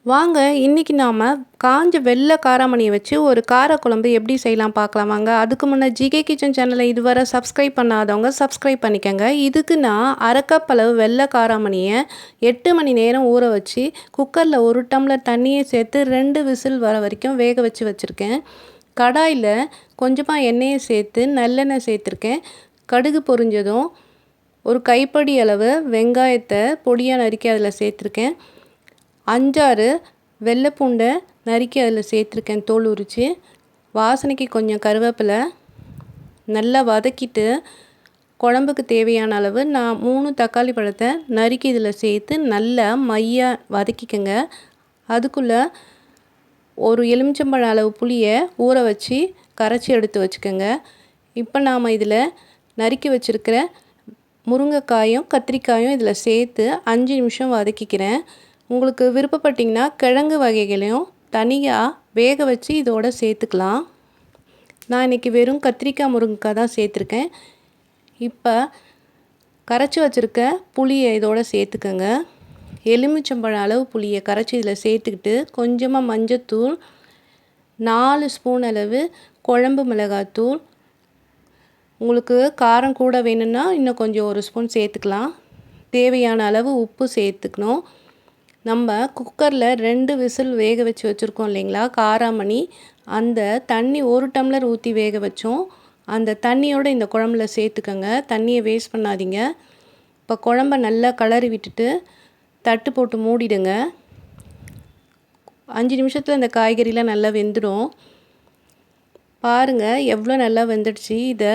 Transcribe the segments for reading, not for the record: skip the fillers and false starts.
வாங்க இன்னைக்கு நாம காஞ்ச வெள்ளை காராமணியை வச்சு ஒரு காரக்குழம்பு எப்படி செய்யலாம் பார்க்கலாம் வாங்க. அதுக்கு முன்னே ஜிகே கிச்சன் சேனலை இதுவரை சப்ஸ்கிரைப் பண்ணாதவங்க சப்ஸ்கிரைப் பண்ணிக்கோங்க. இதுக்கு நான் அரை கப் அளவு வெள்ளை காராமணியை 8 மணி நேரம் ஊற வச்சு குக்கரில் 1 டம்ளர் தண்ணியை சேர்த்து 2 விசில் வர வரைக்கும் வேக வச்சு வச்சுருக்கேன். கடாயில் கொஞ்சமாக எண்ணெயை சேர்த்து நல்லெண்ணெய் சேர்த்துருக்கேன். கடுகு பொரிஞ்சதும் ஒரு கைப்பிடி அளவு வெங்காயத்தை பொடியாக நறுக்கி அதில் சேர்த்துருக்கேன். 5-6 வெள்ளை பூண்டை நறுக்கி அதில் சேர்த்துருக்கேன் தோல் உரித்து. வாசனைக்கு கொஞ்சம் கருவேப்பிலை நல்லா வதக்கிட்டு குழம்புக்கு தேவையான அளவு நான் 3 தக்காளி பழத்தை நறுக்கி இதில் சேர்த்து நல்லா மையாக வதக்கிக்கங்க. அதுக்குள்ளே ஒரு எலுமிச்சம்பழம் அளவு புளியை ஊற வச்சு கரைச்சி எடுத்து வச்சுக்கோங்க. இப்போ நாம் இதில் நறுக்கி வச்சுருக்கிற முருங்கைக்காயும் கத்திரிக்காயும் இதில் சேர்த்து 5 நிமிஷம் வதக்கிக்கிறேன். உங்களுக்கு விருப்பப்பட்டிங்கன்னா கிழங்கு வகைகளையும் தனியாக வேக வச்சு இதோட சேர்த்துக்கலாம். நான் இன்றைக்கி வெறும் கத்திரிக்காய் முருங்கைக்காய் தான் சேர்த்துருக்கேன். இப்போ கரைச்சி வச்சுருக்க புளியை இதோட சேர்த்துக்கோங்க. எலுமிச்சம்பழம் அளவு புளியை கரைச்சி இதில் சேர்த்துக்கிட்டு கொஞ்சமாக மஞ்சத்தூள், 4 ஸ்பூன் அளவு குழம்பு மிளகாத்தூள், உங்களுக்கு காரம் கூட வேணும்னா இன்னும் கொஞ்சம் 1 ஸ்பூன் சேர்த்துக்கலாம். தேவையான அளவு உப்பு சேர்த்துக்கணும். நம்ம குக்கரில் 2 விசில் வேக வச்சு வச்சுருக்கோம் இல்லைங்களா காராமணி, அந்த தண்ணி 1 டம்ளர் ஊற்றி வேக வச்சோம். அந்த தண்ணியோடு இந்த குழம்புல சேர்த்துக்கோங்க. தண்ணியை வேஸ்ட் பண்ணாதீங்க. இப்போ குழம்ப நல்லா கிளறி விட்டுட்டு தட்டு போட்டு மூடிடுங்க. 5 நிமிஷத்தில் இந்த காய்கறிலாம் நல்லா வெந்துடும். பாருங்கள் எவ்வளோ நல்லா வெந்துடுச்சு. இதை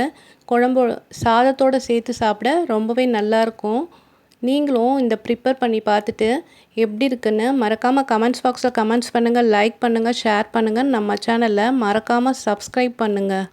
குழம்பு சாதத்தோடு சேர்த்து சாப்பிட ரொம்பவே நல்லாயிருக்கும். நீங்களும் இந்த ப்ரிப்பேர் பண்ணி பார்த்துட்டு எப்படி இருக்குன்னு மறக்காமல் கமெண்ட்ஸ் பாக்ஸில் கமெண்ட்ஸ் பண்ணுங்கள், லைக் பண்ணுங்கள், ஷேர் பண்ணுங்கள். நம்ம சேனலை மறக்காமல் சப்ஸ்கிரைப் பண்ணுங்கள்.